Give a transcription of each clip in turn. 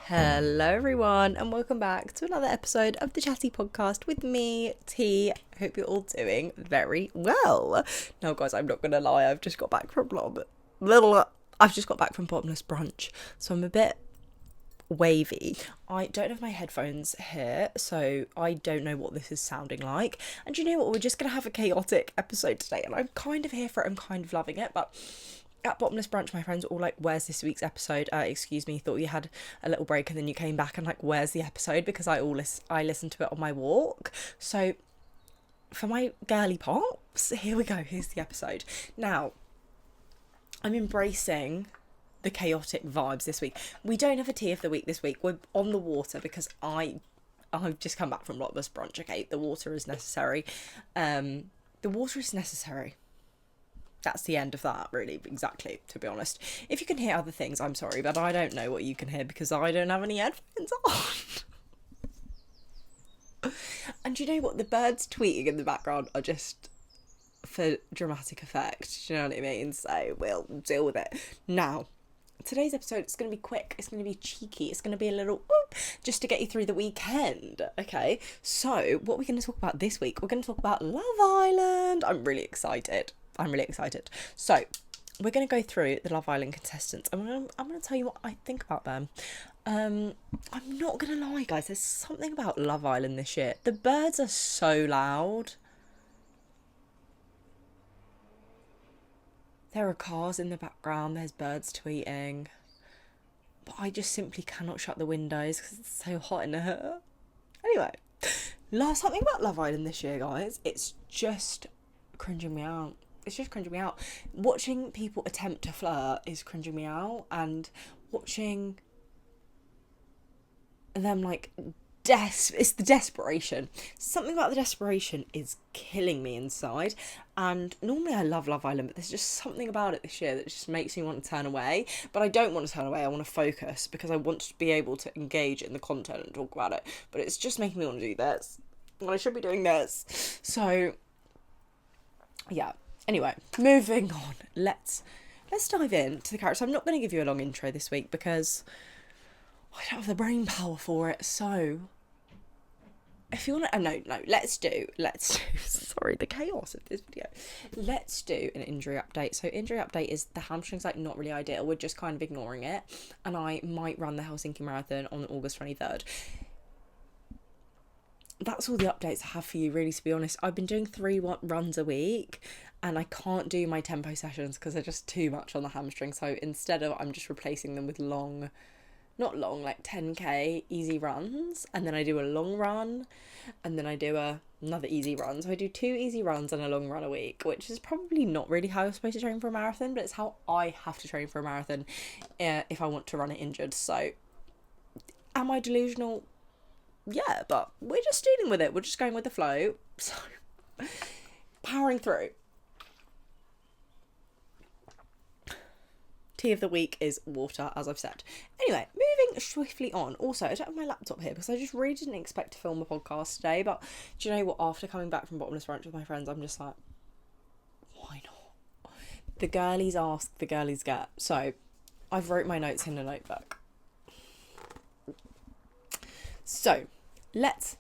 Hello everyone and welcome back to another episode of the Chattee Podcast with me, T. Hope you're all doing very well. Now guys, I'm not gonna lie, I've just got back from bottomless brunch, so I'm a bit wavy. I don't have my headphones here, so I don't know what this is sounding like. And you know what, we're just gonna have a chaotic episode today, and I'm kind of here for it, I'm kind of loving it, but at Bottomless Brunch, my friends were all like, where's this week's episode? Excuse me, thought you had a little break and then you came back and like, where's the episode? Because I listened to it on my walk. So for my girly pops, here we go, here's the episode. Now, I'm embracing the chaotic vibes this week. We don't have a tea of the week this week. We're on the water because I've just come back from Bottomless Brunch, okay? The water is necessary. That's the end of that, really, exactly, to be honest. If you can hear other things, I'm sorry, but I don't know what you can hear because I don't have any headphones on. And you know what? The birds tweeting in the background are just for dramatic effect. Do you know what I mean? So we'll deal with it. Now, today's episode is going to be quick. It's going to be cheeky. It's going to be a little just to get you through the weekend. Okay, so what we're going to talk about this week, we're going to talk about Love Island. I'm really excited. So we're going to go through the Love Island contestants. I'm going to tell you what I think about them. I'm not going to lie, guys. There's something about Love Island this year. The birds are so loud. There are cars in the background. There's birds tweeting. But I just simply cannot shut the windows because it's so hot in here. Anyway, something about Love Island this year, guys. It's just cringing me out. Watching people attempt to flirt is cringing me out, and watching them like it's the desperation. Something about the desperation is killing me inside. And normally I love Love Island, but there's just something about it this year that just makes me want to turn away. But I don't want to turn away, I want to focus because I want to be able to engage in the content and talk about it. But it's just making me want to do this when I should be doing this. So yeah. Anyway, moving on. Let's dive into the characters. I'm not going to give you a long intro this week because I don't have the brain power for it. So if you want to, let's do, sorry, the chaos of this video. Let's do an injury update. So injury update is the hamstring's like not really ideal. We're just kind of ignoring it. And I might run the Helsinki Marathon on August 23rd. That's all the updates I have for you, really, to be honest. I've been doing 3 runs a week and I can't do my tempo sessions because they're just too much on the hamstring. So instead of, I'm just replacing them with not long, like 10k easy runs. And then I do a long run and then I do another easy run. So I do 2 easy runs and a long run a week, which is probably not really how you're supposed to train for a marathon, but it's how I have to train for a marathon if I want to run it injured. So am I delusional? Yeah, but we're just dealing with it. We're just going with the flow. So, powering through. Tea of the week is water, as I've said. Anyway, moving swiftly on. Also, I don't have my laptop here because I just really didn't expect to film a podcast today. But do you know what? After coming back from Bottomless Brunch with my friends, I'm just like, why not? The girlies ask, the girlies get. So, I've wrote my notes in a notebook. So, let's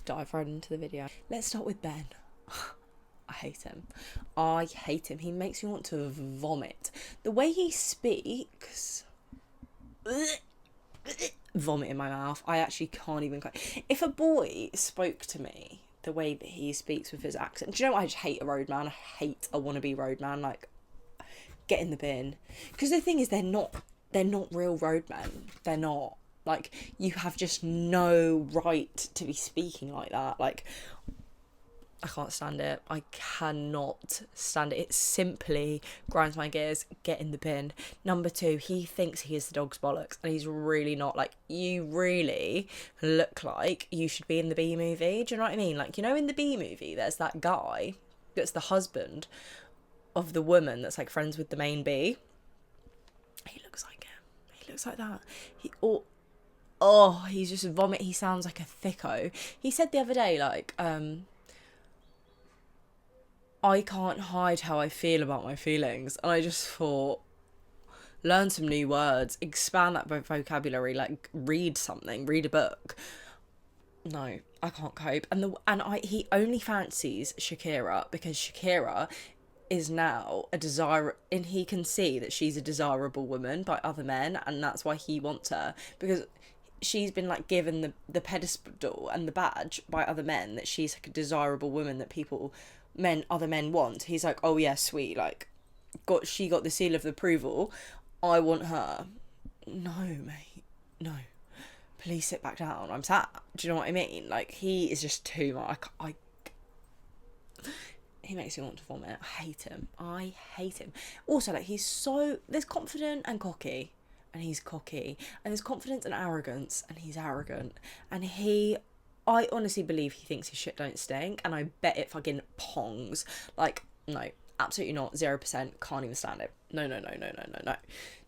dive right into the video. Let's start with Ben. I hate him. He makes me want to vomit. The way he speaks... vomit in my mouth. I actually can't even... If a boy spoke to me the way that he speaks with his accent... Do you know what? I just hate a roadman. I hate a wannabe roadman. Like, get in the bin. Because the thing is, they're not real roadmen. They're not. Like, you have just no right to be speaking like that. Like, I can't stand it. I cannot stand it. It simply grinds my gears. Get in the bin. Number 2, he thinks he is the dog's bollocks, and he's really not. Like, you really look like you should be in the B movie. Do you know what I mean? Like, you know, in the B movie, there's that guy that's the husband of the woman that's, like, friends with the main B. He looks like him. He looks like that. He's just vomit. He sounds like a thicko. He said the other day, like, I can't hide how I feel about my feelings. And I just thought, learn some new words, expand that vocabulary, like read a book. No, I can't cope. He only fancies Shakira because Shakira is now a desire, and he can see that she's a desirable woman by other men, and that's why he wants her, because she's been like given the pedestal and the badge by other men that she's like a desirable woman that other men want. He's like, oh yeah, sweet, like she got the seal of approval, I want her. No, mate, no, please sit back down, I'm sad. Do you know what I mean? Like, he is just too much. He makes me want to vomit. I hate him. Also, like, there's confident and cocky, and he's cocky, and there's confidence and arrogance, and he's arrogant, and I honestly believe he thinks his shit don't stink, and I bet it fucking pongs. Like, no, absolutely not, 0%, can't even stand it. No.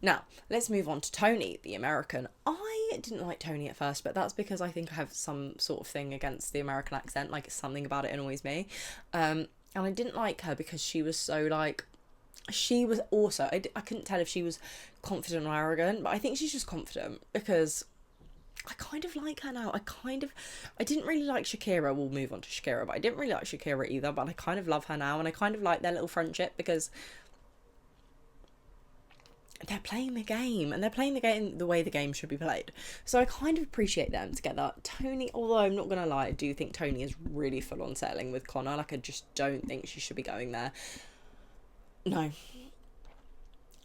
Now, let's move on to Tony, the American. I didn't like Tony at first, but that's because I think I have some sort of thing against the American accent, like something about it annoys me. And I didn't like her because she was so, like, she was also, I couldn't tell if she was confident or arrogant, but I think she's just confident, because I kind of like her now. I didn't really like Shakira. We'll move on to Shakira, but I didn't really like Shakira either, but I kind of love her now, and I kind of like their little friendship, because they're playing the game, and they're playing the game the way the game should be played. So I kind of appreciate them together. Tony, although I'm not going to lie, I do think Tony is really full on settling with Connor. Like, I just don't think she should be going there. No.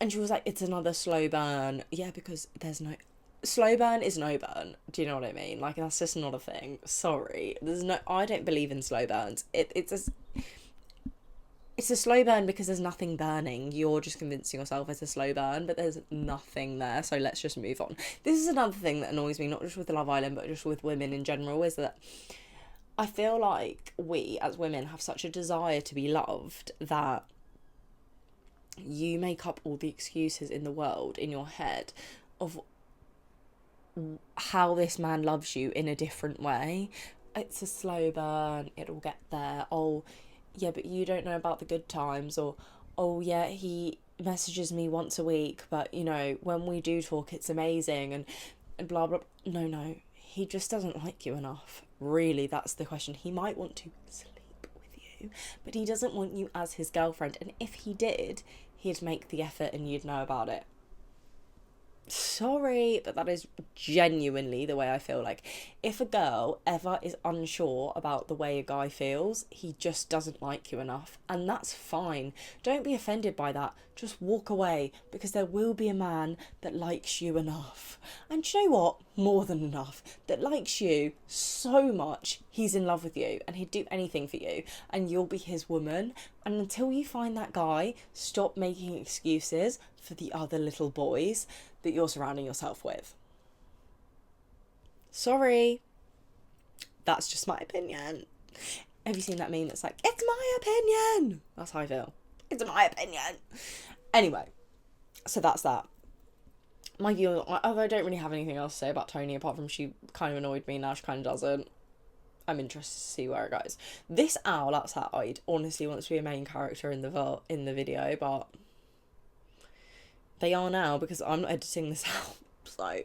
And she was like, it's another slow burn. Yeah, because there's no... Slow burn is no burn. Do you know what I mean? Like, that's just not a thing. Sorry. I don't believe in slow burns. It's a slow burn because there's nothing burning. You're just convincing yourself it's a slow burn, but there's nothing there. So let's just move on. This is another thing that annoys me, not just with the Love Island, but just with women in general, is that I feel like we, as women, have such a desire to be loved that you make up all the excuses in the world in your head of how this man loves you in a different way. It's a slow burn. It'll get there. Oh, yeah, but you don't know about the good times. Or, oh yeah, he messages me once a week, but you know, when we do talk, it's amazing, and blah blah. No, he just doesn't like you enough. Really, that's the question. He might want to sleep with you, but he doesn't want you as his girlfriend, and if he did, he'd make the effort and you'd know about it. Sorry, but that is genuinely the way I feel. Like, if a girl ever is unsure about the way a guy feels, he just doesn't like you enough, and that's fine. Don't be offended by that. Just walk away, because there will be a man that likes you enough, and do you know what, more than enough, that likes you so much he's in love with you, and he'd do anything for you, and you'll be his woman. And until you find that guy, stop making excuses for the other little boys that you're surrounding yourself with. Sorry. That's just my opinion. Have you seen that meme that's like, it's my opinion? That's how I feel. It's my opinion. Anyway, so that's that. My view, although I don't really have anything else to say about Tony, apart from she kind of annoyed me, now she kind of doesn't. I'm interested to see where it goes. This owl outside honestly wants to be a main character in the video, but they are now, because I'm not editing this out. So,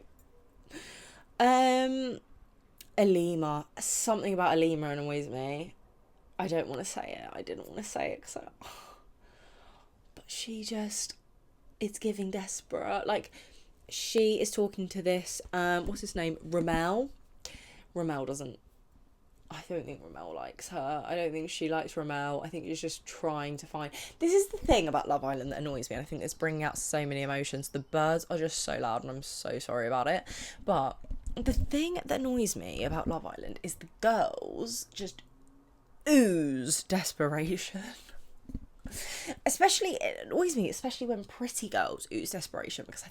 Alima. Something about Alima annoys me. I don't want to say it. I didn't want to say it because but she just, it's giving desperate. Like, she is talking to this, what's his name? Ramel. I don't think Ramel likes her. I don't think she likes Ramel. I think she's just trying to find... This is the thing about Love Island that annoys me, and I think it's bringing out so many emotions. The birds are just so loud, and I'm so sorry about it. But the thing that annoys me about Love Island is the girls just ooze desperation. Especially, it annoys me, especially when pretty girls ooze desperation, because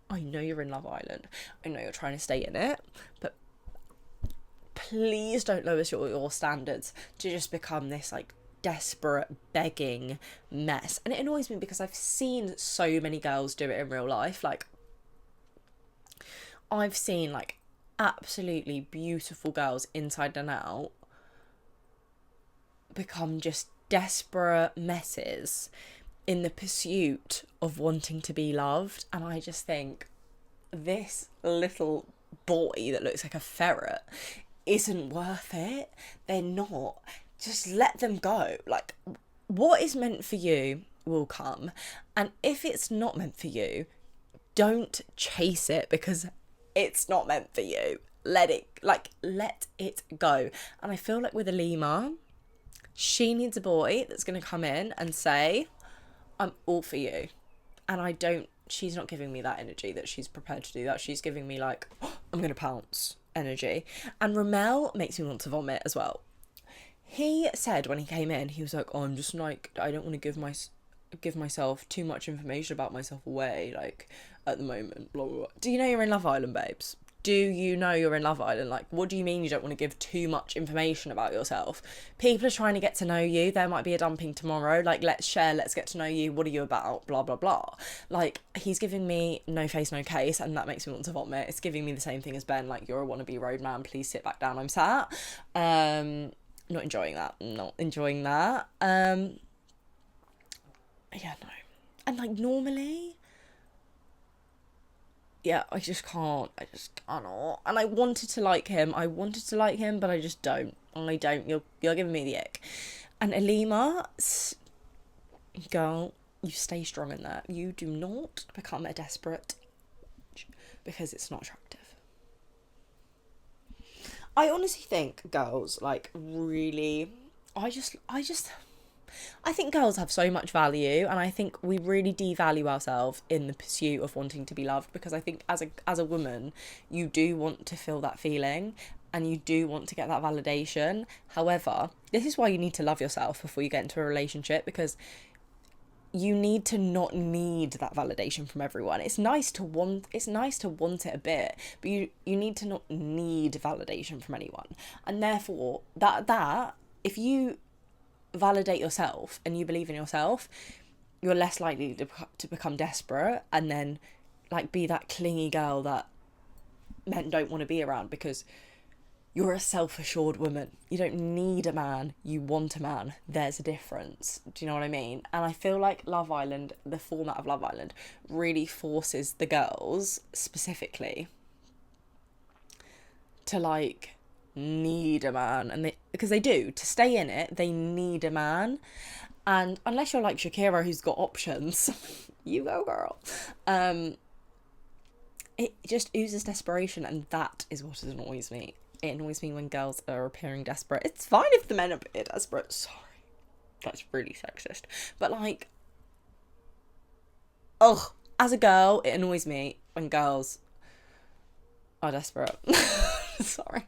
I know you're in Love Island. I know you're trying to stay in it, but please don't lower your standards to just become this like desperate begging mess. And it annoys me because I've seen so many girls do it in real life. Like, I've seen like absolutely beautiful girls inside and out become just desperate messes in the pursuit of wanting to be loved. And I just think this little boy that looks like a ferret isn't worth it. They're not. Just let them go. Like, what is meant for you will come. And if it's not meant for you, don't chase it because it's not meant for you. Let it go. And I feel like with Alima, she needs a boy that's going to come in and say, I'm all for you. And she's not giving me that energy that she's prepared to do that. She's giving me like, oh, I'm going to pounce energy. And Ramel makes me want to vomit as well. He said when he came in, he was like, oh, I'm just like, I don't want to give myself too much information about myself away, like, at the moment, blah, blah, blah. Do you know you're in Love Island, babes? Do you know you're in Love Island? Like, what do you mean you don't want to give too much information about yourself? People are trying to get to know you. There might be a dumping tomorrow. Like, let's share, let's get to know you. What are you about? Blah, blah, blah. Like, he's giving me no face, no case, and that makes me want to vomit. It's giving me the same thing as Ben. Like, you're a wannabe road man. Please sit back down. I'm sat. Not enjoying that. Yeah, no. And, like, normally... yeah, I just cannot. And I wanted to like him, but I just don't. You're giving me the ick. And Alima, girl, you stay strong in there. You do not become a desperate, because it's not attractive. I honestly think girls, like, really, I think girls have so much value, and I think we really devalue ourselves in the pursuit of wanting to be loved, because I think as a woman, you do want to feel that feeling and you do want to get that validation. However, this is why you need to love yourself before you get into a relationship, because you need to not need that validation from everyone. It's nice to want it a bit, but you need to not need validation from anyone. And therefore, that if you validate yourself and you believe in yourself, you're less likely to become desperate and then, like, be that clingy girl that men don't want to be around, because you're a self-assured woman. You don't need a man, you want a man. There's a difference. Do you know what I mean? And I feel like Love Island, the format of Love Island, really forces the girls specifically to, like, need a man, and because they do, to stay in it, they need a man. And unless you're like Shakira, who's got options, you go, girl. It just oozes desperation, and that is what annoys me. It annoys me when girls are appearing desperate. It's fine if the men appear desperate. Sorry, that's really sexist, but like, as a girl, it annoys me when girls are desperate. Sorry.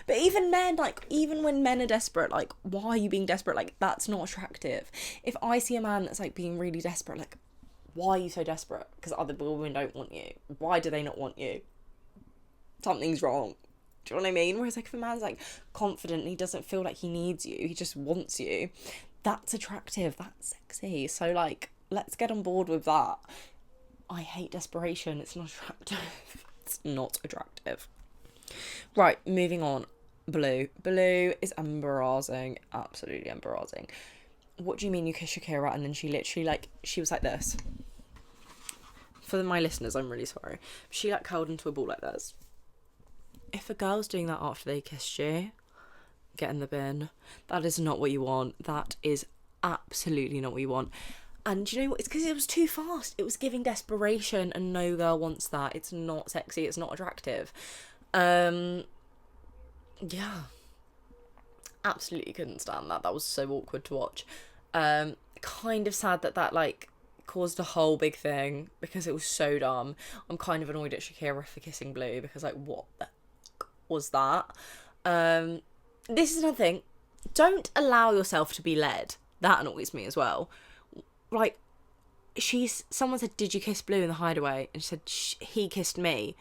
But even men, like, even when men are desperate, like, why are you being desperate? Like, that's not attractive. If I see a man that's, like, being really desperate, like, why are you so desperate? Because other women don't want you. Why do they not want you? Something's wrong. Do you know what I mean? Whereas, like, if a man's, like, confident and he doesn't feel like he needs you, he just wants you, that's attractive, that's sexy. So, like, let's get on board with that. I hate desperation. It's not attractive. It's not attractive. Right, moving on. Blue is embarrassing, absolutely embarrassing. What do you mean you kiss Shakira and then she literally, like, she was like this? For my listeners, I'm really sorry. She, like, curled into a ball like this. If a girl's doing that after they kissed you, get in the bin. That is not what you want. That is absolutely not what you want. And do you know what? It's because it was too fast. It was giving desperation, and no girl wants that. It's not sexy. It's not attractive. Yeah. Absolutely couldn't stand that. That was so awkward to watch. Kind of sad that like caused a whole big thing because it was so dumb. I'm kind of annoyed at Shakira for kissing Blue because, like, what the fuck was that? This is another thing. Don't allow yourself to be led. That annoys me as well. Like, someone said, did you kiss Blue in the hideaway? And she said, he kissed me.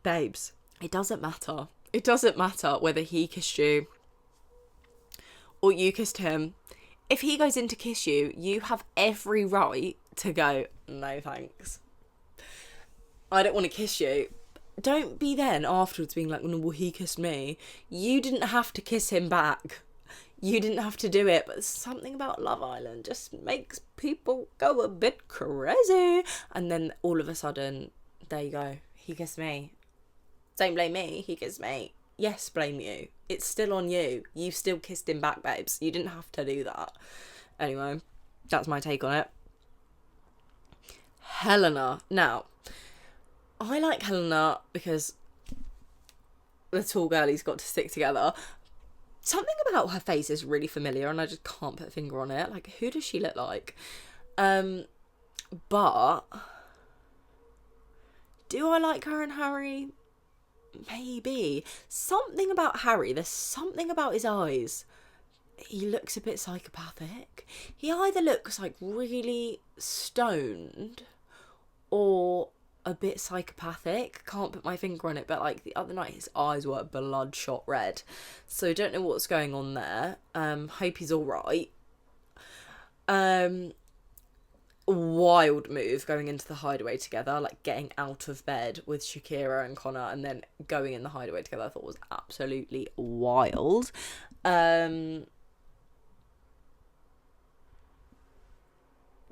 Babes, it doesn't matter. It doesn't matter whether he kissed you or you kissed him. If he goes in to kiss you, you have every right to go, no thanks. I don't want to kiss you. Don't be then afterwards being like, well, he kissed me. You didn't have to kiss him back. You didn't have to do it, but something about Love Island just makes people go a bit crazy. And then all of a sudden, there you go. He kissed me. Don't blame me. He kissed me. Yes, blame you. It's still on you. You still kissed him back, babes. You didn't have to do that. Anyway, that's my take on it. Helena. Now, I like Helena because the tall girlie's got to stick together. Something about her face is really familiar and I just can't put a finger on it. Like, who does she look like? But do I like her and Harry? Maybe. Something about Harry, there's something about his eyes. He looks a bit psychopathic. He either looks like really stoned or a bit psychopathic. Can't put my finger on it, but like the other night his eyes were bloodshot red. So don't know what's going on there. Hope he's alright. Wild move going into the hideaway together, like getting out of bed with Shakira and Connor and then going in the hideaway together, I thought was absolutely wild.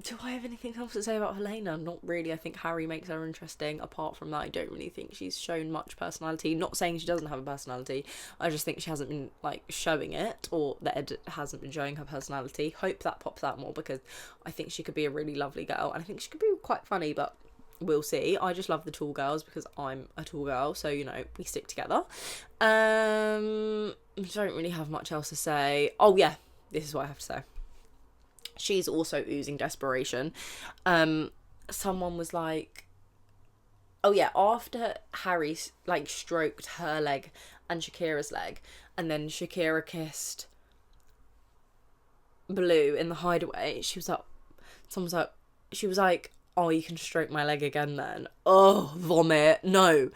Do I have anything else to say about Helena? Not really. I think Harry makes her interesting. Apart from that, I don't really think she's shown much personality. Not saying she doesn't have a personality. I just think she hasn't been, like, showing it, or the edit hasn't been showing her personality. Hope that pops out more, because I think she could be a really lovely girl. And I think she could be quite funny, but we'll see. I just love the tall girls because I'm a tall girl, so, you know, we stick together. I don't really have much else to say. Oh, yeah. This is what I have to say. She's also oozing desperation. Someone was like, oh yeah, after Harry like stroked her leg and Shakira's leg, and then Shakira kissed Blue in the hideaway, she was like, oh, you can stroke my leg again then. Oh, vomit. No.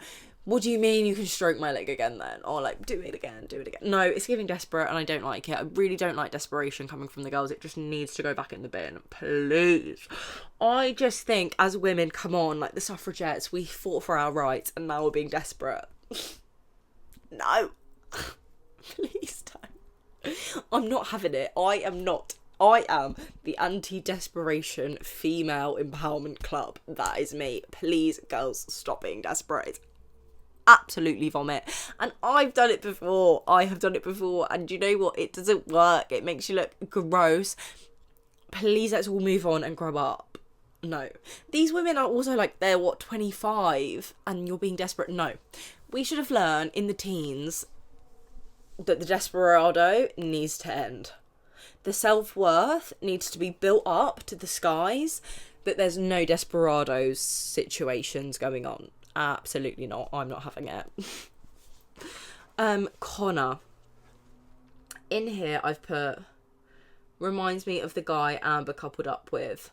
What do you mean you can stroke my leg again then? Or like, do it again. No, it's giving desperate and I don't like it. I really don't like desperation coming from the girls. It just needs to go back in the bin. Please. I just think as women, come on, like the suffragettes, we fought for our rights and now we're being desperate. No. Please don't. I'm not having it. I am the anti-desperation female empowerment club. That is me. Please, girls, stop being desperate. Absolutely vomit. And I've done it before. And you know what? It doesn't work. It makes you look gross. Please, let's all move on and grow up. No. These women are also like, they're 25 and you're being desperate. No. We should have learned in the teens that the desperado needs to end. The self-worth needs to be built up to the skies, that there's no desperados situations going on. Absolutely not. I'm not having it. Connor. In here, I've put, reminds me of the guy Amber coupled up with.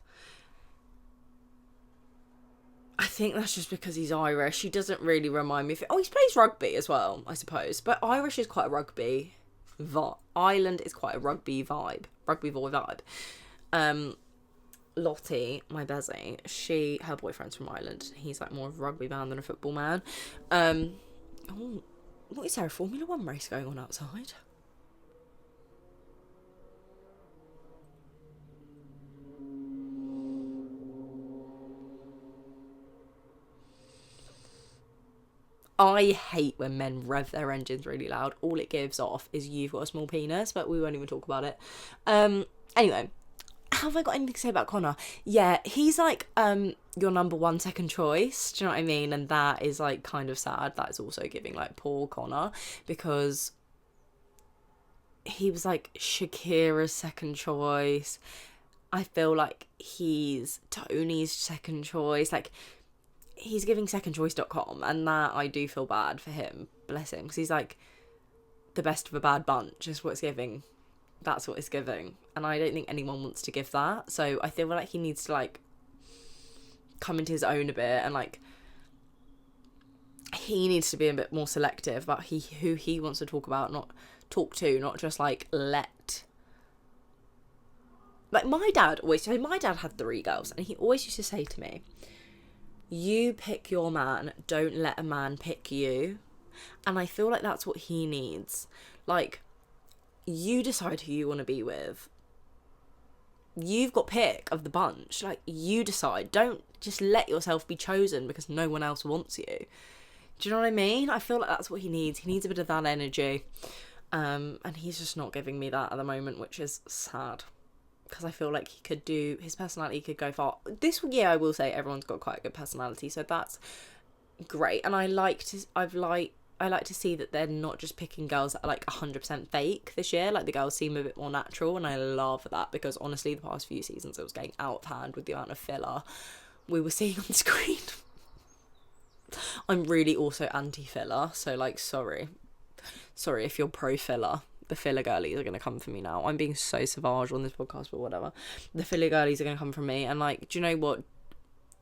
I think that's just because he's Irish. He doesn't really remind me of it. Oh, he plays rugby as well, I suppose. But Irish is quite a rugby vibe. Ireland is quite a rugby vibe. Rugby boy vibe. Lottie, my Bezzy, her boyfriend's from Ireland. He's like more of a rugby man than a football man. What is there, a Formula 1 race going on outside? I hate when men rev their engines really loud. All it gives off is you've got a small penis, but we won't even talk about it. Anyway. Have I got anything to say about Connor? Yeah, he's like your number one second choice. Do you know what I mean? And that is like kind of sad. That is also giving like poor Connor, because he was like Shakira's second choice. I feel like he's Tony's second choice. Like, he's giving secondchoice.com, and that I do feel bad for him. Bless him, because he's like the best of a bad bunch is what it's giving. That's what it's giving. And I don't think anyone wants to give that. So I feel like he needs to like come into his own a bit, and like he needs to be a bit more selective about who he wants to talk about, not just like let. Like my dad had 3 girls, and he always used to say to me, you pick your man, don't let a man pick you. And I feel like that's what he needs. Like, you decide who you want to be with. You've got pick of the bunch. Like, you decide. Don't just let yourself be chosen because no one else wants you. Do you know what I mean? I feel like that's what he needs. He needs a bit of that energy. And he's just not giving me that at the moment, which is sad. Because I feel like his personality could go far. This year, I will say, everyone's got quite a good personality, so that's great. And I like to see that they're not just picking girls that are like 100% fake this year. Like, the girls seem a bit more natural, and I love that, because honestly, the past few seasons it was getting out of hand with the amount of filler we were seeing on screen. I'm really also anti-filler, so like, sorry if you're pro-filler. The filler girlies are going to come for me now. I'm being so savage on this podcast, but whatever. The filler girlies are going to come from me, and like, do you know what?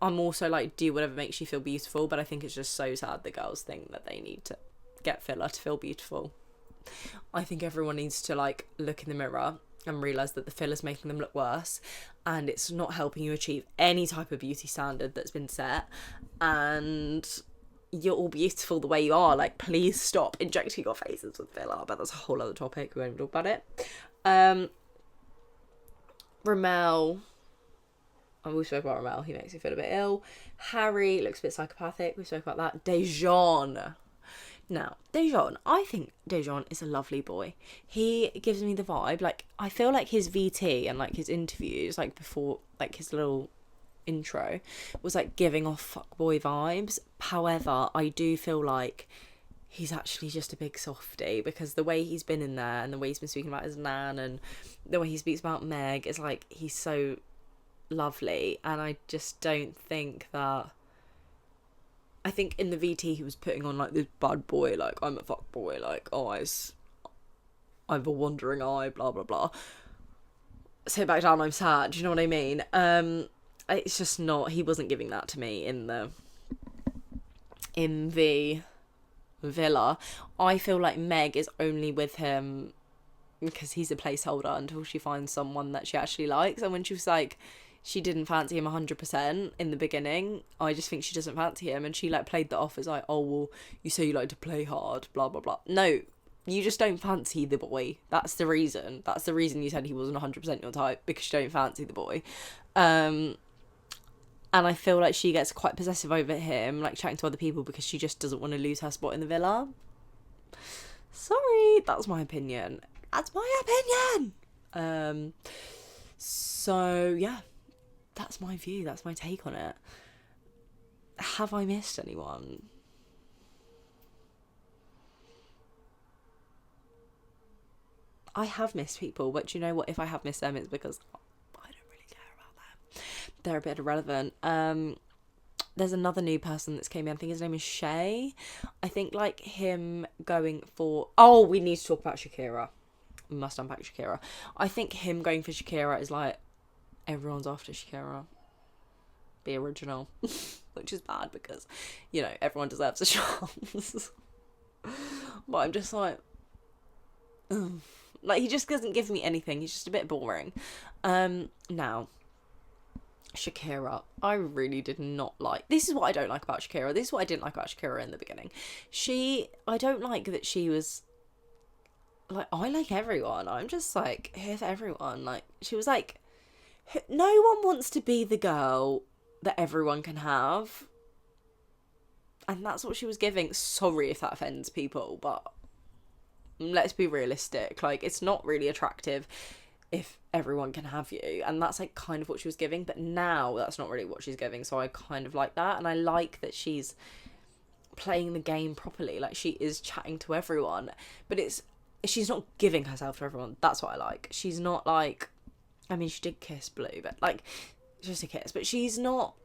I'm also like, do whatever makes you feel beautiful, but I think it's just so sad that girls think that they need to get filler to feel beautiful. I think everyone needs to like look in the mirror and realise that the filler's making them look worse, and it's not helping you achieve any type of beauty standard that's been set, and you're all beautiful the way you are. Like, please stop injecting your faces with filler, but that's a whole other topic, we won't even talk about it. Ramel, we spoke about Ramel, he makes me feel a bit ill. Harry looks a bit psychopathic, we spoke about that. Dejan. Now, Dejan, I think Dejan is a lovely boy. He gives me the vibe, like, I feel like his VT and like his interviews, like before, like his little intro was like giving off fuckboy vibes. However, I do feel like he's actually just a big softie, because the way he's been in there and the way he's been speaking about his nan and the way he speaks about Meg is like, he's so lovely. And I just don't think that, I think in the VT he was putting on like this bad boy, like, I'm a fuckboy, like, eyes, I have a wandering eye, blah blah blah, sit back down, I'm sad, do you know what I mean? It's just not, he wasn't giving that to me in the villa. I feel like Meg is only with him because he's a placeholder until she finds someone that she actually likes. And when she was like, she didn't fancy him 100% in the beginning, I just think she doesn't fancy him, and she like played that off as like, oh well, you say you like to play hard, blah blah blah. No, you just don't fancy the boy. That's the reason you said he wasn't 100% your type, because you don't fancy the boy. And I feel like she gets quite possessive over him, like chatting to other people, because she just doesn't want to lose her spot in the villa. Sorry, that's my opinion. So yeah, that's my view. That's my take on it. Have I missed anyone? I have missed people, but you know what? If I have missed them, it's because I don't really care about them. They're a bit irrelevant. There's another new person that's came in. I think his name is Shay. I think like him going for... Oh, we need to talk about Shakira. We must unpack Shakira. I think him going for Shakira is like, everyone's after Shakira. Be original. Which is bad because, you know, everyone deserves a chance. But I'm just like... Ugh. Like, he just doesn't give me anything. He's just a bit boring. Now, Shakira, I really did not like... This is what I don't like about Shakira. This is what I didn't like about Shakira in the beginning. I don't like that she was... Like, I like everyone. I'm just, like, here for everyone. Like, she was like... No one wants to be the girl that everyone can have. And that's what she was giving. Sorry if that offends people, but... Let's be realistic. Like, it's not really attractive if everyone can have you, and that's like kind of what she was giving. But now that's not really what she's giving, so I kind of like that, and I like that she's playing the game properly. Like, she is chatting to everyone, but she's not giving herself to everyone. That's what I like. She's not like, I mean, she did kiss Blue, but like, just a kiss. But she's not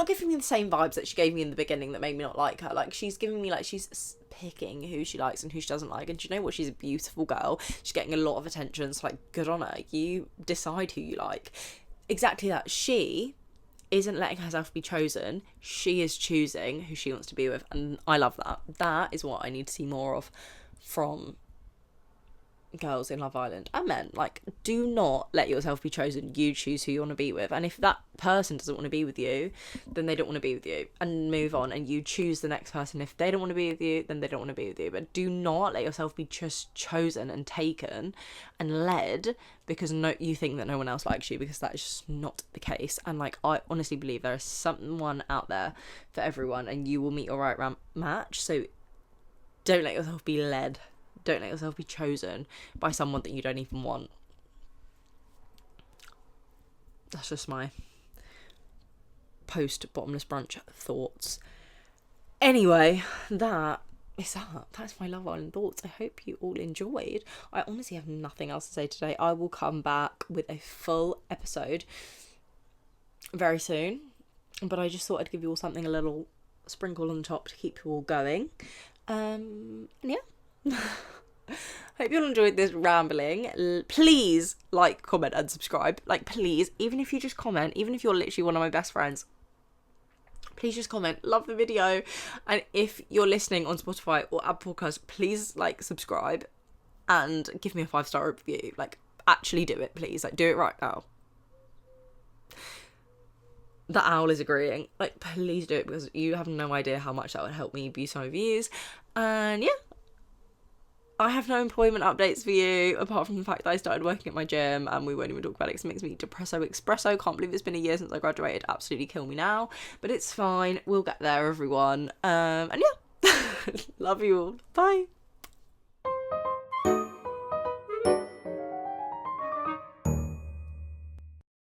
giving me the same vibes that she gave me in the beginning that made me not like her. Like, she's giving me, like, she's picking who she likes and who she doesn't like. And do you know what? She's a beautiful girl. She's getting a lot of attention. So, like, good on her. You decide who you like. Exactly that. She isn't letting herself be chosen. She is choosing who she wants to be with. And I love that. That is what I need to see more of from girls in Love Island and men, like, do not let yourself be chosen. You choose who you want to be with, and if that person doesn't want to be with you, then they don't want to be with you, and move on, and you choose the next person. If they don't want to be with you, then they don't want to be with you. But do not let yourself be just chosen and taken and led because you think that no one else likes you, because that is just not the case. And like, I honestly believe there is someone out there for everyone, and you will meet your right match. So don't let yourself be led. Don't let yourself be chosen by someone that you don't even want. That's just my post-bottomless brunch thoughts. Anyway, that is that. That's my Love Island thoughts. I hope you all enjoyed. I honestly have nothing else to say today. I will come back with a full episode very soon. But I just thought I'd give you all something, a little sprinkle on the top to keep you all going. And yeah. Hope you all enjoyed this rambling. Please like, comment and subscribe. Like, please, even if you just comment, even if you're literally one of my best friends, please just comment. Love the video. And if you're listening on Spotify or Apple Podcasts, please like, subscribe and give me a 5-star review. Like, actually do it, please. Like, do it right now. The owl is agreeing. Like, please do it, because you have no idea how much that would help me boost my views. And yeah, I have no employment updates for you, apart from the fact that I started working at my gym, and we won't even talk about it because it makes me depresso espresso. Can't believe it's been a year since I graduated. Absolutely kill me now. But it's fine. We'll get there, everyone. And yeah, love you all. Bye.